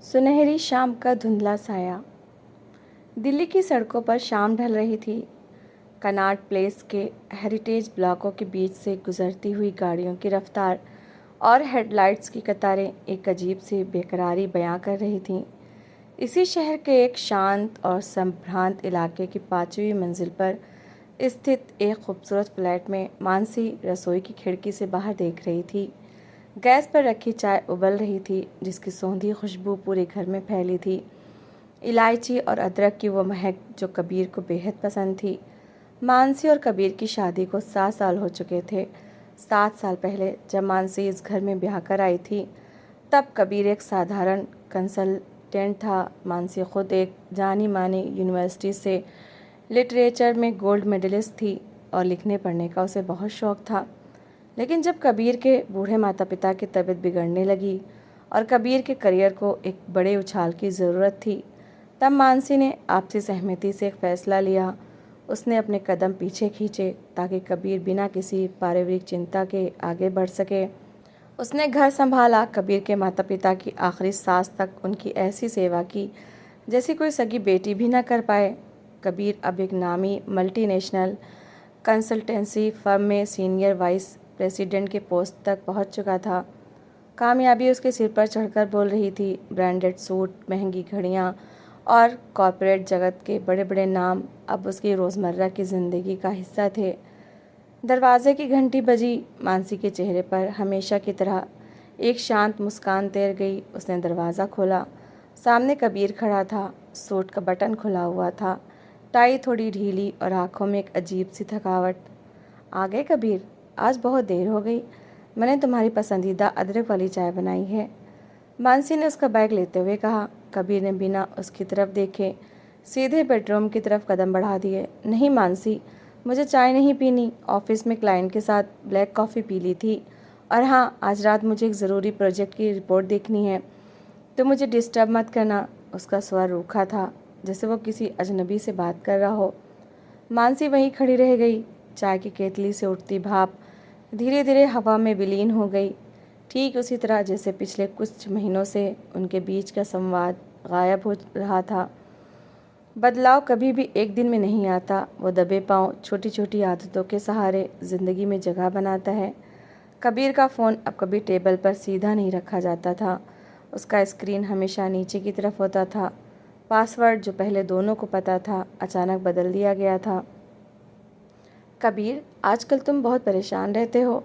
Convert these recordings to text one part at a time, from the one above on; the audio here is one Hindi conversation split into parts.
सुनहरी शाम का धुंधला साया दिल्ली की सड़कों पर शाम ढल रही थी। कनॉट प्लेस के हेरिटेज ब्लॉकों के बीच से गुजरती हुई गाड़ियों की रफ्तार और हेडलाइट्स की कतारें एक अजीब सी बेकरारी बयां कर रही थीं। इसी शहर के एक शांत और संभ्रांत इलाके की 5वीं मंजिल पर स्थित एक खूबसूरत फ्लैट में मानसी रसोई की खिड़की से बाहर देख रही थी। गैस पर रखी चाय उबल रही थी, जिसकी सौंधी खुशबू पूरे घर में फैली थी। इलायची और अदरक की वो महक जो कबीर को बेहद पसंद थी। मानसी और कबीर की शादी को 7 साल हो चुके थे। 7 साल पहले जब मानसी इस घर में ब्याह कर आई थी, तब कबीर एक साधारण कंसल्टेंट था। मानसी खुद एक जानी मानी यूनिवर्सिटी से लिटरेचर में गोल्ड मेडलिस्ट थी और लिखने पढ़ने का उसे बहुत शौक था। लेकिन जब कबीर के बूढ़े माता पिता की तबीयत बिगड़ने लगी और कबीर के करियर को एक बड़े उछाल की ज़रूरत थी, तब मानसी ने आपसी सहमति से एक फ़ैसला लिया। उसने अपने कदम पीछे खींचे ताकि कबीर बिना किसी पारिवारिक चिंता के आगे बढ़ सके। उसने घर संभाला, कबीर के माता पिता की आखिरी सांस तक उनकी ऐसी सेवा की जैसी कोई सगी बेटी भी न कर पाए। कबीर अब एक नामी मल्टीनेशनल कंसल्टेंसी फर्म में सीनियर वाइस प्रेसिडेंट के पोस्ट तक पहुंच चुका था। कामयाबी उसके सिर पर चढ़कर बोल रही थी। ब्रांडेड सूट, महंगी घड़ियां और कॉरपोरेट जगत के बड़े बड़े नाम अब उसकी रोज़मर्रा की ज़िंदगी का हिस्सा थे। दरवाजे की घंटी बजी। मानसी के चेहरे पर हमेशा की तरह एक शांत मुस्कान तैर गई। उसने दरवाज़ा खोला। सामने कबीर खड़ा था। सूट का बटन खुला हुआ था, टाई थोड़ी ढीली और आंखों में एक अजीब सी थकावट। आ गए कबीर? आज बहुत देर हो गई। मैंने तुम्हारी पसंदीदा अदरक वाली चाय बनाई है, मानसी ने उसका बैग लेते हुए कहा। कबीर ने बिना उसकी तरफ देखे सीधे बेडरूम की तरफ कदम बढ़ा दिए। नहीं मानसी, मुझे चाय नहीं पीनी। ऑफिस में क्लाइंट के साथ ब्लैक कॉफ़ी पी ली थी, और हाँ, आज रात मुझे एक ज़रूरी प्रोजेक्ट की रिपोर्ट देखनी है, तो मुझे डिस्टर्ब मत करना। उसका स्वर रूखा था, जैसे वो किसी अजनबी से बात कर रहा हो। मानसी वहीं खड़ी रह गई। चाय की केतली से उठती भाप धीरे धीरे हवा में विलीन हो गई, ठीक उसी तरह जैसे पिछले कुछ महीनों से उनके बीच का संवाद गायब हो रहा था। बदलाव कभी भी एक दिन में नहीं आता। वो दबे पांव छोटी छोटी आदतों के सहारे ज़िंदगी में जगह बनाता है। कबीर का फ़ोन अब कभी टेबल पर सीधा नहीं रखा जाता था। उसका स्क्रीन हमेशा नीचे की तरफ होता था। पासवर्ड जो पहले दोनों को पता था, अचानक बदल दिया गया था। कबीर, आजकल तुम बहुत परेशान रहते हो।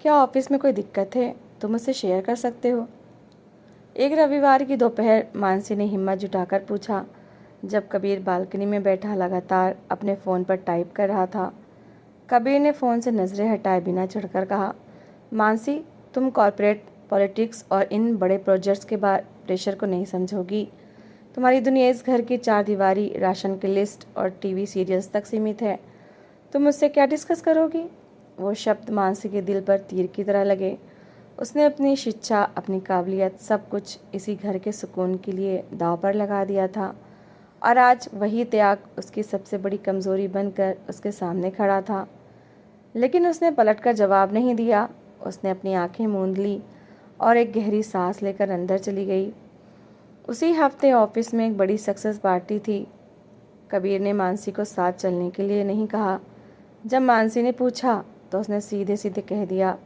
क्या ऑफिस में कोई दिक्कत है? तुम मुझसे शेयर कर सकते हो। एक रविवार की दोपहर मानसी ने हिम्मत जुटाकर पूछा, जब कबीर बालकनी में बैठा लगातार अपने फ़ोन पर टाइप कर रहा था। कबीर ने फ़ोन से नज़रें हटाए बिना चढ़कर कहा, मानसी, तुम कॉर्पोरेट पॉलिटिक्स और इन बड़े प्रोजेक्ट्स के बाद प्रेशर को नहीं समझोगी। तुम्हारी दुनिया इस घर की चार दीवारी, राशन की लिस्ट और टीवी सीरियल्स तक सीमित है। तुम मुझसे क्या डिस्कस करोगी? वो शब्द मानसी के दिल पर तीर की तरह लगे। उसने अपनी शिक्षा, अपनी काबिलियत, सब कुछ इसी घर के सुकून के लिए दांव पर लगा दिया था, और आज वही त्याग उसकी सबसे बड़ी कमज़ोरी बनकर उसके सामने खड़ा था। लेकिन उसने पलटकर जवाब नहीं दिया। उसने अपनी आंखें मूंद ली और एक गहरी सांस लेकर अंदर चली गई। उसी हफ्ते ऑफिस में एक बड़ी सक्सेस पार्टी थी। कबीर ने मानसी को साथ चलने के लिए नहीं कहा। जब मानसी ने पूछा तो उसने सीधे सीधे कह दिया,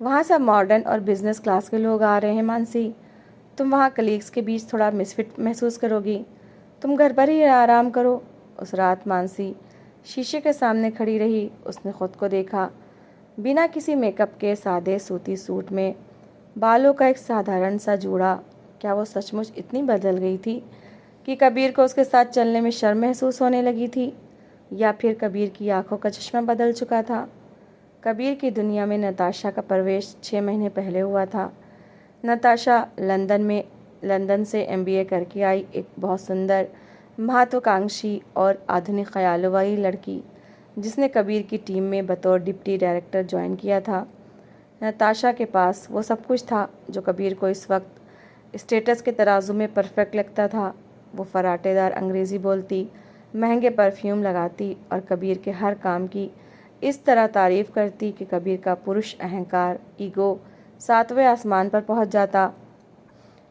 वहाँ सब मॉडर्न और बिजनेस क्लास के लोग आ रहे हैं मानसी। तुम वहाँ कलीग्स के बीच थोड़ा मिसफिट महसूस करोगी। तुम घर पर ही आराम करो। उस रात मानसी शीशे के सामने खड़ी रही। उसने खुद को देखा, बिना किसी मेकअप के सादे सूती सूट में, बालों का एक साधारण सा जूड़ा। क्या वो सचमुच इतनी बदल गई थी कि कबीर को उसके साथ चलने में शर्म महसूस होने लगी थी, या फिर कबीर की आंखों का चश्मा बदल चुका था? कबीर की दुनिया में नताशा का प्रवेश 6 महीने पहले हुआ था। नताशा लंदन से एमबीए करके आई, एक बहुत सुंदर, महत्वाकांक्षी और आधुनिक ख्यालों वाली लड़की, जिसने कबीर की टीम में बतौर डिप्टी डायरेक्टर ज्वाइन किया था। नताशा के पास वो सब कुछ था जो कबीर को इस वक्त स्टेटस के तराजू में परफेक्ट लगता था। वो फराटेदार अंग्रेज़ी बोलती, महंगे परफ्यूम लगाती और कबीर के हर काम की इस तरह तारीफ़ करती कि कबीर का पुरुष अहंकार, ईगो 7वें आसमान पर पहुंच जाता।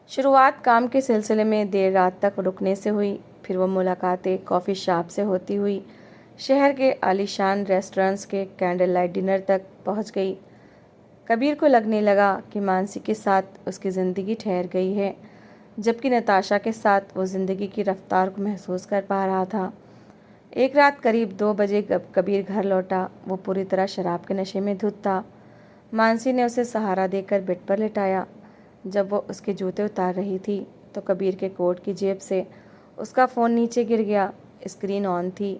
शुरुआत काम के सिलसिले में देर रात तक रुकने से हुई, फिर वो मुलाकातें कॉफ़ी शॉप से होती हुई शहर के आलीशान रेस्टोरेंट्स के कैंडल लाइट डिनर तक पहुंच गई। कबीर को लगने लगा कि मानसी के साथ उसकी ज़िंदगी ठहर गई है, जबकि नताशा के साथ वो ज़िंदगी की रफ्तार को महसूस कर पा रहा था। एक रात करीब 2 बजे कबीर घर लौटा। वो पूरी तरह शराब के नशे में धुत था। मानसी ने उसे सहारा देकर बेड पर लिटाया। जब वो उसके जूते उतार रही थी तो कबीर के कोट की जेब से उसका फ़ोन नीचे गिर गया। स्क्रीन ऑन थी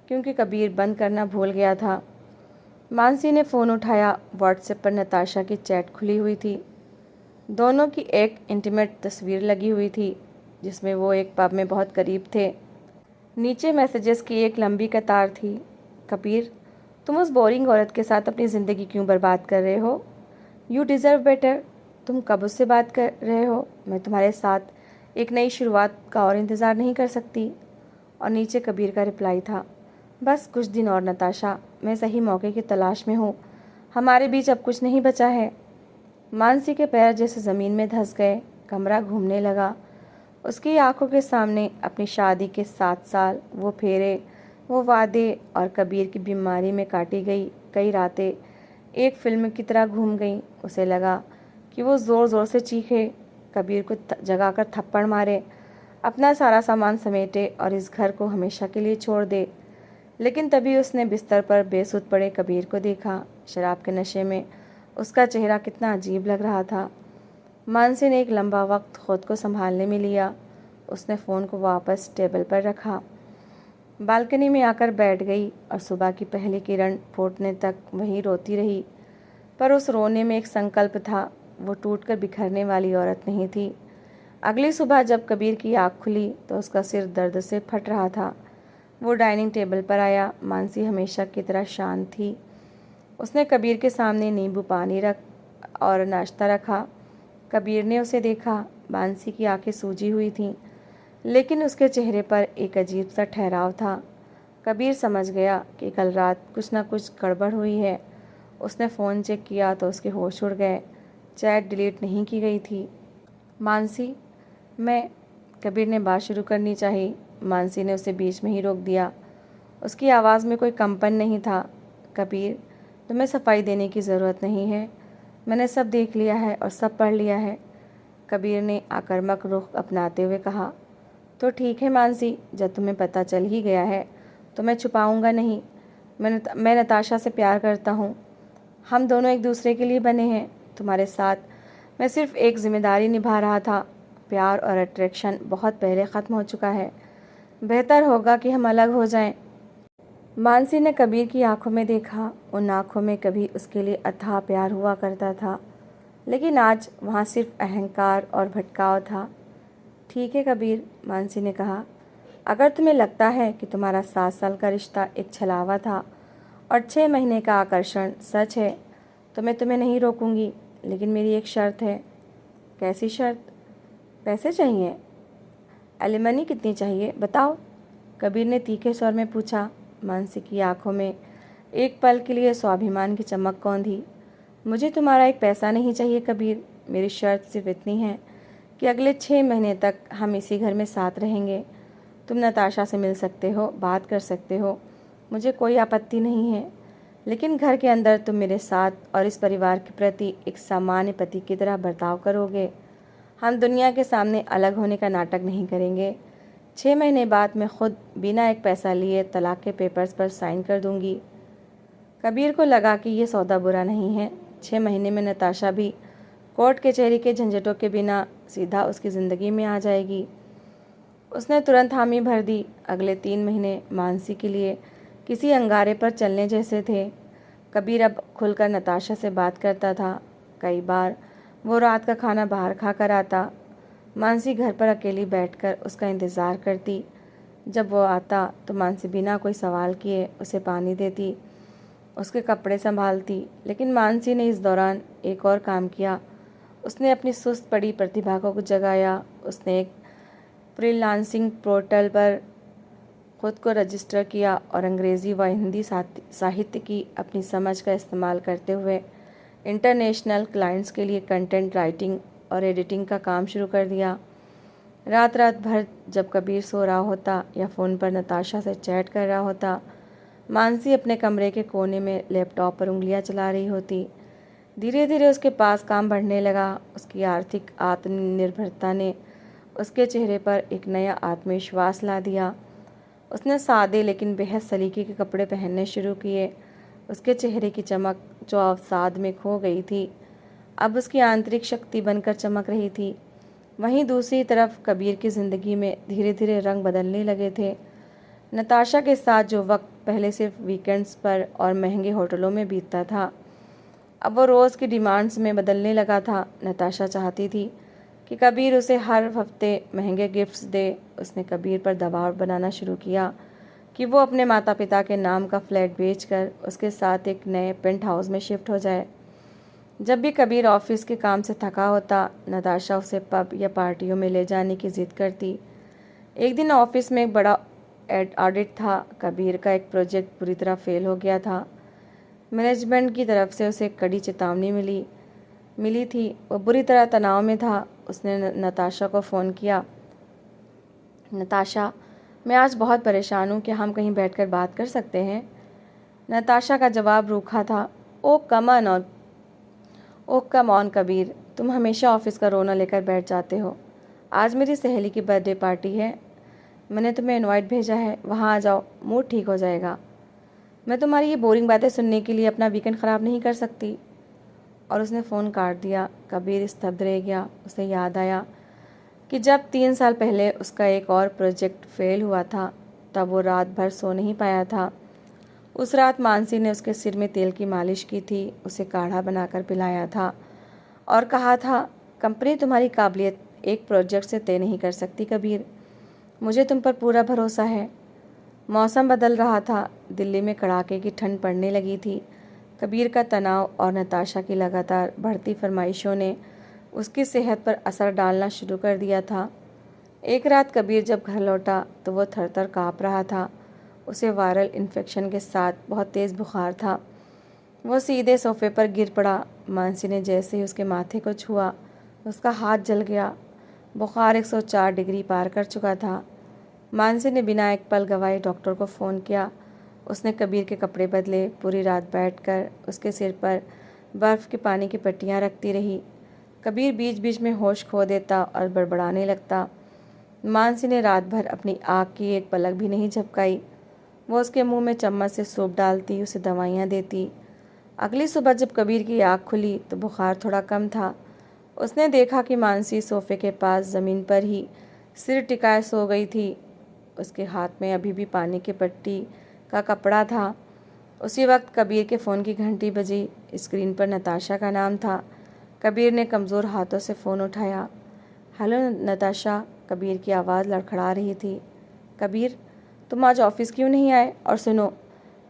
क्योंकि कबीर बंद करना भूल गया था। मानसी ने फ़ोन उठाया। व्हाट्सएप पर नताशा की चैट खुली हुई थी। दोनों की एक इंटीमेट तस्वीर लगी हुई थी जिसमें वो एक पब में बहुत करीब थे। नीचे मैसेजेस की एक लंबी कतार थी। कबीर, तुम उस बोरिंग औरत के साथ अपनी ज़िंदगी क्यों बर्बाद कर रहे हो? You deserve better. तुम कब उससे बात कर रहे हो? मैं तुम्हारे साथ एक नई शुरुआत का और इंतज़ार नहीं कर सकती। और नीचे कबीर का रिप्लाई था, बस कुछ दिन और नताशा, मैं सही मौके की तलाश में हूँ। हमारे बीच अब कुछ नहीं बचा है। मानसी के पैर जैसे ज़मीन में धंस गए। कमरा घूमने लगा। उसकी आंखों के सामने अपनी शादी के 7 साल, वो फेरे, वो वादे और कबीर की बीमारी में काटी गई कई रातें एक फिल्म की तरह घूम गईं। उसे लगा कि वो ज़ोर ज़ोर से चीखे, कबीर को जगाकर थप्पड़ मारे, अपना सारा सामान समेटे और इस घर को हमेशा के लिए छोड़ दे। लेकिन तभी उसने बिस्तर पर बेसुध पड़े कबीर को देखा। शराब के नशे में उसका चेहरा कितना अजीब लग रहा था। मानसी ने एक लंबा वक्त खुद को संभालने में लिया। उसने फ़ोन को वापस टेबल पर रखा, बालकनी में आकर बैठ गई और सुबह की पहली किरण फूटने तक वहीं रोती रही। पर उस रोने में एक संकल्प था। वो टूटकर बिखरने वाली औरत नहीं थी। अगली सुबह जब कबीर की आँख खुली तो उसका सिर दर्द से फट रहा था। वो डाइनिंग टेबल पर आया। मानसी हमेशा की तरह शांत थी। उसने कबीर के सामने नींबू पानी रख और नाश्ता रखा। कबीर ने उसे देखा। मानसी की आंखें सूजी हुई थीं, लेकिन उसके चेहरे पर एक अजीब सा ठहराव था। कबीर समझ गया कि कल रात कुछ ना कुछ गड़बड़ हुई है। उसने फ़ोन चेक किया तो उसके होश उड़ गए। चैट डिलीट नहीं की गई थी। मानसी, मैं कबीर ने बात शुरू करनी चाहिए। मानसी ने उसे बीच में ही रोक दिया। उसकी आवाज़ में कोई कंपन नहीं था। कबीर, तुम्हें सफाई देने की ज़रूरत नहीं है। मैंने सब देख लिया है और सब पढ़ लिया है। कबीर ने आक्रामक रुख अपनाते हुए कहा, तो ठीक है मानसी, जब तुम्हें पता चल ही गया है तो मैं छुपाऊंगा नहीं। मैं नताशा से प्यार करता हूँ। हम दोनों एक दूसरे के लिए बने हैं। तुम्हारे साथ मैं सिर्फ एक जिम्मेदारी निभा रहा था। प्यार और अट्रैक्शन बहुत पहले ख़त्म हो चुका है। बेहतर होगा कि हम अलग हो जाएं। मानसी ने कबीर की आंखों में देखा। उन आंखों में कभी उसके लिए अथाह प्यार हुआ करता था, लेकिन आज वहाँ सिर्फ अहंकार और भटकाव था। ठीक है कबीर, मानसी ने कहा, अगर तुम्हें लगता है कि तुम्हारा 7 साल का रिश्ता एक छलावा था और 6 महीने का आकर्षण सच है तो मैं तुम्हें नहीं रोकूंगी, लेकिन मेरी एक शर्त है। कैसी शर्त? पैसे चाहिए? एलिमनी कितनी चाहिए बताओ? कबीर ने तीखे स्वर में पूछा। मानसी की आंखों में एक पल के लिए स्वाभिमान की चमक कौंधी। मुझे तुम्हारा एक पैसा नहीं चाहिए कबीर। मेरी शर्त सिर्फ इतनी है कि अगले 6 महीने तक हम इसी घर में साथ रहेंगे। तुम नताशा से मिल सकते हो, बात कर सकते हो, मुझे कोई आपत्ति नहीं है, लेकिन घर के अंदर तुम मेरे साथ और इस परिवार के प्रति एक सामान्य पति की तरह बर्ताव करोगे। हम दुनिया के सामने अलग होने का नाटक नहीं करेंगे। 6 महीने बाद मैं खुद बिना एक पैसा लिए तलाक के पेपर्स पर साइन कर दूंगी। कबीर को लगा कि यह सौदा बुरा नहीं है। 6 महीने में नताशा भी कोर्ट कचहरी के झंझटों के बिना सीधा उसकी ज़िंदगी में आ जाएगी। उसने तुरंत हामी भर दी। अगले 3 महीने मानसी के लिए किसी अंगारे पर चलने जैसे थे। कबीर अब खुलकर नताशा से बात करता था। कई बार वो रात का खाना बाहर खा कर आता। मानसी घर पर अकेली बैठकर उसका इंतज़ार करती। जब वो आता तो मानसी बिना कोई सवाल किए उसे पानी देती, उसके कपड़े संभालती। लेकिन मानसी ने इस दौरान एक और काम किया। उसने अपनी सुस्त पड़ी प्रतिभा को जगाया। उसने एक फ्रीलांसिंग पोर्टल पर खुद को रजिस्टर किया और अंग्रेज़ी व हिंदी साहित्य की अपनी समझ का इस्तेमाल करते हुए इंटरनेशनल क्लाइंट्स के लिए कंटेंट राइटिंग और एडिटिंग का काम शुरू कर दिया। रात रात भर जब कबीर सो रहा होता या फ़ोन पर नताशा से चैट कर रहा होता, मानसी अपने कमरे के कोने में लैपटॉप पर उंगलियां चला रही होती। धीरे धीरे उसके पास काम बढ़ने लगा। उसकी आर्थिक आत्मनिर्भरता ने उसके चेहरे पर एक नया आत्मविश्वास ला दिया। उसने सादे लेकिन बेहद सलीके के कपड़े पहनने शुरू किए। उसके चेहरे की चमक जो अवसाद में खो गई थी, अब उसकी आंतरिक शक्ति बनकर चमक रही थी। वहीं दूसरी तरफ कबीर की ज़िंदगी में धीरे धीरे रंग बदलने लगे थे। नताशा के साथ जो वक्त पहले सिर्फ वीकेंड्स पर और महंगे होटलों में बीतता था, अब वो रोज़ की डिमांड्स में बदलने लगा था। नताशा चाहती थी कि कबीर उसे हर हफ्ते महंगे गिफ्ट्स दे। उसने कबीर पर दबाव बनाना शुरू किया कि वो अपने माता पिता के नाम का फ्लैट बेचकर उसके साथ एक नए पेंट हाउस में शिफ्ट हो जाए। जब भी कबीर ऑफिस के काम से थका होता, नताशा उसे पब या पार्टियों में ले जाने की जिद करती। एक दिन ऑफिस में एक बड़ा ऑडिट था। कबीर का एक प्रोजेक्ट पूरी तरह फेल हो गया था। मैनेजमेंट की तरफ से उसे कड़ी चेतावनी मिली थी। वो बुरी तरह तनाव में था। उसने नताशा को फ़ोन किया। नताशा, मैं आज बहुत परेशान हूँ, क्या हम कहीं बैठकर बात कर सकते हैं? नताशा का जवाब रूखा था। ओ कम ऑन कबीर, तुम हमेशा ऑफिस का रोना लेकर बैठ जाते हो। आज मेरी सहेली की बर्थडे पार्टी है, मैंने तुम्हें इनवाइट भेजा है, वहाँ आ जाओ, मूड ठीक हो जाएगा। मैं तुम्हारी ये बोरिंग बातें सुनने के लिए अपना वीकेंड ख़राब नहीं कर सकती। और उसने फ़ोन काट दिया। कबीर स्तब्ध रह गया। उसे याद आया कि जब 3 साल पहले उसका एक और प्रोजेक्ट फेल हुआ था, तब वो रात भर सो नहीं पाया था। उस रात मानसी ने उसके सिर में तेल की मालिश की थी, उसे काढ़ा बनाकर पिलाया था और कहा था, कंपनी तुम्हारी काबिलियत एक प्रोजेक्ट से तय नहीं कर सकती कबीर, मुझे तुम पर पूरा भरोसा है। मौसम बदल रहा था। दिल्ली में कड़ाके की ठंड पड़ने लगी थी। कबीर का तनाव और नताशा की लगातार बढ़ती फरमाइशों ने उसकी सेहत पर असर डालना शुरू कर दिया था। एक रात कबीर जब घर लौटा तो वो थर-थर काँप रहा था। उसे वायरल इन्फेक्शन के साथ बहुत तेज़ बुखार था। वो सीधे सोफे पर गिर पड़ा। मानसी ने जैसे ही उसके माथे को छुआ, उसका हाथ जल गया। बुखार 104 डिग्री पार कर चुका था। मानसी ने बिना एक पल गवाए डॉक्टर को फ़ोन किया। उसने कबीर के कपड़े बदले। पूरी रात बैठकर उसके सिर पर बर्फ़ के पानी की पट्टियाँ रखती रही। कबीर बीच बीच में होश खो देता और बड़बड़ाने लगता। मानसी ने रात भर अपनी आँख की एक पलक भी नहीं झपकाई। वो उसके मुंह में चम्मच से सूप डालती, उसे दवाइयाँ देती। अगली सुबह जब कबीर की आँख खुली तो बुखार थोड़ा कम था। उसने देखा कि मानसी सोफे के पास ज़मीन पर ही सिर टिकाए सो गई थी। उसके हाथ में अभी भी पानी की पट्टी का कपड़ा था। उसी वक्त कबीर के फ़ोन की घंटी बजी। स्क्रीन पर नताशा का नाम था। कबीर ने कमज़ोर हाथों से फ़ोन उठाया। हेलो नताशा, कबीर की आवाज़ लड़खड़ा रही थी। कबीर, तुम आज ऑफिस क्यों नहीं आए? और सुनो,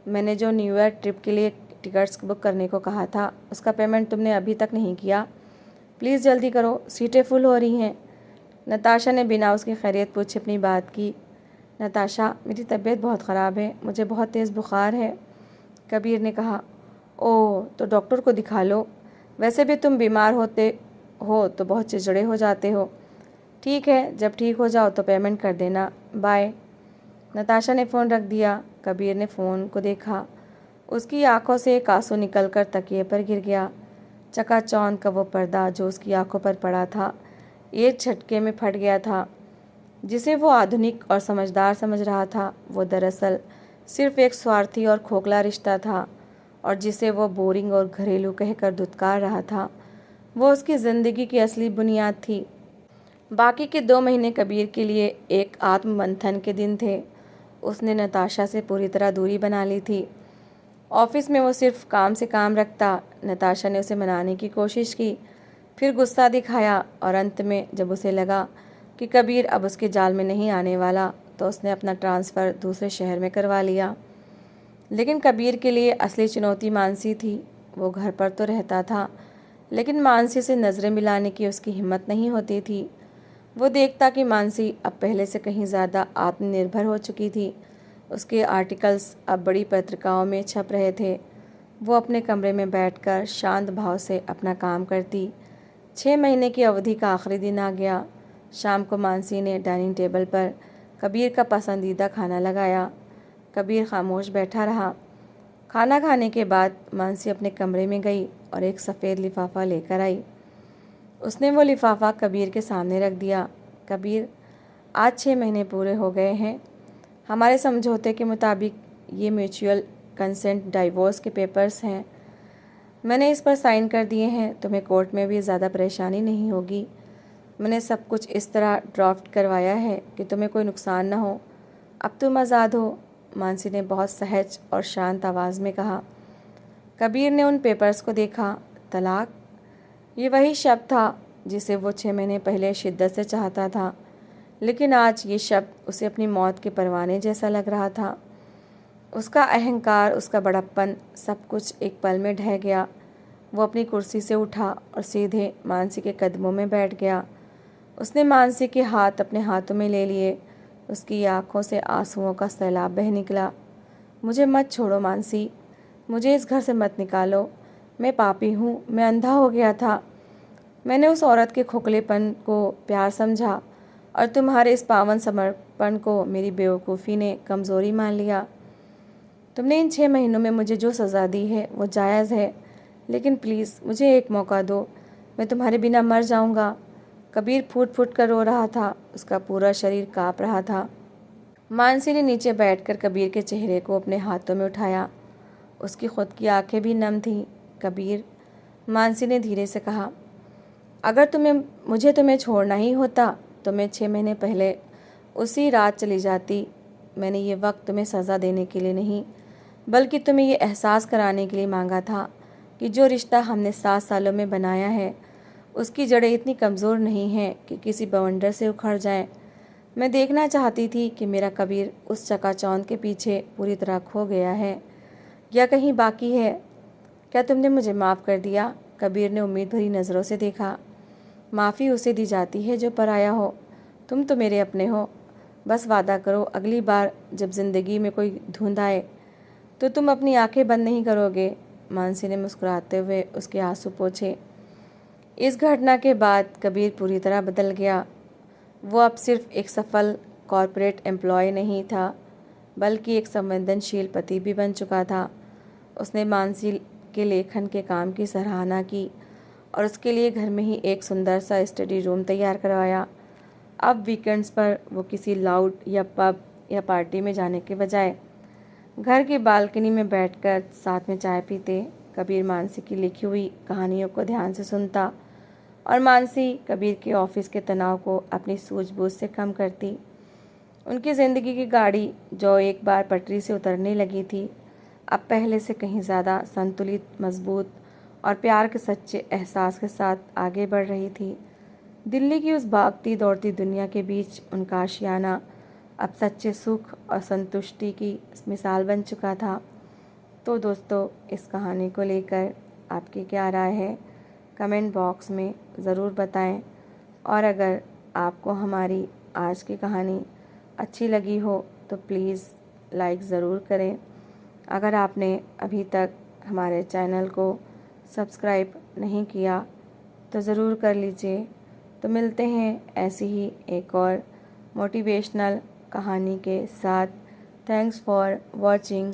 मैंने जो न्यू ईयर ट्रिप के लिए टिकट्स बुक करने को कहा था, उसका पेमेंट तुमने अभी तक नहीं किया। प्लीज़ जल्दी करो, सीटें फुल हो रही हैं। नताशा ने बिना उसकी खैरियत पूछे अपनी बात की। नताशा, मेरी तबीयत बहुत ख़राब है, मुझे बहुत तेज़ बुखार है। कबीर ने कहा, ओह तो डॉक्टर को दिखा लो। वैसे भी तुम बीमार होते हो तो बहुत चिड़चिड़े हो जाते हो। ठीक है, जब ठीक हो जाओ तो पेमेंट कर देना, बाय। नताशा ने फ़ोन रख दिया। कबीर ने फ़ोन को देखा। उसकी आंखों से एक आंसू निकलकर तकिए पर गिर गया। चकाचौंध का वो पर्दा जो उसकी आंखों पर पड़ा था, एक झटके में फट गया था। जिसे वो आधुनिक और समझदार समझ रहा था, वो दरअसल सिर्फ एक स्वार्थी और खोखला रिश्ता था। और जिसे वो बोरिंग और घरेलू कहकर धुतकार रहा था, वो उसकी ज़िंदगी की असली बुनियाद थी। बाकी के 2 महीने कबीर के लिए एक आत्ममंथन के दिन थे। उसने नताशा से पूरी तरह दूरी बना ली थी। ऑफिस में वो सिर्फ काम से काम रखता। नताशा ने उसे मनाने की कोशिश की, फिर गुस्सा दिखाया और अंत में जब उसे लगा कि कबीर अब उसके जाल में नहीं आने वाला, तो उसने अपना ट्रांसफ़र दूसरे शहर में करवा लिया। लेकिन कबीर के लिए असली चुनौती मानसी थी। वो घर पर तो रहता था, लेकिन मानसी से नज़रें मिलाने की उसकी हिम्मत नहीं होती थी। वो देखता कि मानसी अब पहले से कहीं ज़्यादा आत्मनिर्भर हो चुकी थी। उसके आर्टिकल्स अब बड़ी पत्रिकाओं में छप रहे थे। वो अपने कमरे में बैठकर शांत भाव से अपना काम करती, 6 महीने की अवधि का आखिरी दिन आ गया। शाम को मानसी ने डाइनिंग टेबल पर कबीर का पसंदीदा खाना लगाया। कबीर खामोश बैठा रहा। खाना खाने के बाद मानसी अपने कमरे में गई और एक सफ़ेद लिफाफा लेकर आई। उसने वो लिफाफा कबीर के सामने रख दिया। कबीर, आज 6 महीने पूरे हो गए हैं। हमारे समझौते के मुताबिक ये म्यूचुअल कंसेंट डाइवोर्स के पेपर्स हैं। मैंने इस पर साइन कर दिए हैं। तुम्हें कोर्ट में भी ज़्यादा परेशानी नहीं होगी। मैंने सब कुछ इस तरह ड्राफ्ट करवाया है कि तुम्हें कोई नुकसान ना हो। अब तुम आज़ाद हो। मानसी ने बहुत सहज और शांत आवाज़ में कहा। कबीर ने उन पेपर्स को देखा। तलाक, ये वही शब्द था जिसे वो 6 महीने पहले शिद्दत से चाहता था, लेकिन आज ये शब्द उसे अपनी मौत के परवाने जैसा लग रहा था। उसका अहंकार, उसका बड़प्पन, सब कुछ एक पल में ढह गया। वो अपनी कुर्सी से उठा और सीधे मानसी के कदमों में बैठ गया। उसने मानसी के हाथ अपने हाथों में ले लिए। उसकी आंखों से आंसुओं का सैलाब बह निकला। मुझे मत छोड़ो मानसी, मुझे इस घर से मत निकालो। मैं पापी हूँ, मैं अंधा हो गया था। मैंने उस औरत के खोखलेपन को प्यार समझा और तुम्हारे इस पावन समर्पण को मेरी बेवकूफ़ी ने कमज़ोरी मान लिया। तुमने इन 6 महीनों में मुझे जो सज़ा दी है वो जायज़ है, लेकिन प्लीज़ मुझे एक मौका दो। मैं तुम्हारे बिना मर जाऊंगा। कबीर फूट फूट कर रो रहा था। उसका पूरा शरीर काँप रहा था। मानसी ने नीचे बैठकर कबीर के चेहरे को अपने हाथों में उठाया। उसकी खुद की आंखें भी नम थीं। कबीर, मानसी ने धीरे से कहा, अगर तुम्हें छोड़ना ही होता तो मैं 6 महीने पहले उसी रात चली जाती। मैंने ये वक्त तुम्हें सज़ा देने के लिए नहीं, बल्कि तुम्हें ये एहसास कराने के लिए मांगा था कि जो रिश्ता हमने 7 सालों में बनाया है उसकी जड़ें इतनी कमज़ोर नहीं हैं कि किसी बवंडर से उखड़ जाएं। मैं देखना चाहती थी कि मेरा कबीर उस चकाचौंध के पीछे पूरी तरह खो गया है या कहीं बाकी है। क्या तुमने मुझे माफ़ कर दिया? कबीर ने उम्मीद भरी नज़रों से देखा। माफ़ी उसे दी जाती है जो पराया हो। तुम तो मेरे अपने हो। बस वादा करो, अगली बार जब ज़िंदगी में कोई धुंध आए तो तुम अपनी आंखें बंद नहीं करोगे। मानसी ने मुस्कुराते हुए उसके आंसू पोंछे। इस घटना के बाद कबीर पूरी तरह बदल गया। वो अब सिर्फ एक सफल कॉरपोरेट एम्प्लॉय नहीं था, बल्कि एक संवेदनशील पति भी बन चुका था। उसने मानसी के लेखन के काम की सराहना की और उसके लिए घर में ही एक सुंदर सा स्टडी रूम तैयार करवाया। अब वीकेंड्स पर वो किसी लाउड या पब या पार्टी में जाने के बजाय घर की बालकनी में बैठकर साथ में चाय पीते। कबीर मानसी की लिखी हुई कहानियों को ध्यान से सुनता और मानसी कबीर के ऑफिस के तनाव को अपनी सूझबूझ से कम करती। उनकी ज़िंदगी की गाड़ी, जो एक बार पटरी से उतरने लगी थी, अब पहले से कहीं ज़्यादा संतुलित, मजबूत और प्यार के सच्चे एहसास के साथ आगे बढ़ रही थी। दिल्ली की उस भागती दौड़ती दुनिया के बीच उनका आशियाना अब सच्चे सुख और संतुष्टि की मिसाल बन चुका था। तो दोस्तों, इस कहानी को लेकर आपकी क्या राय है, कमेंट बॉक्स में ज़रूर बताएं। और अगर आपको हमारी आज की कहानी अच्छी लगी हो तो प्लीज़ लाइक ज़रूर करें। अगर आपने अभी तक हमारे चैनल को सब्सक्राइब नहीं किया तो ज़रूर कर लीजिए। तो मिलते हैं ऐसी ही एक और मोटिवेशनल कहानी के साथ। Thanks for watching.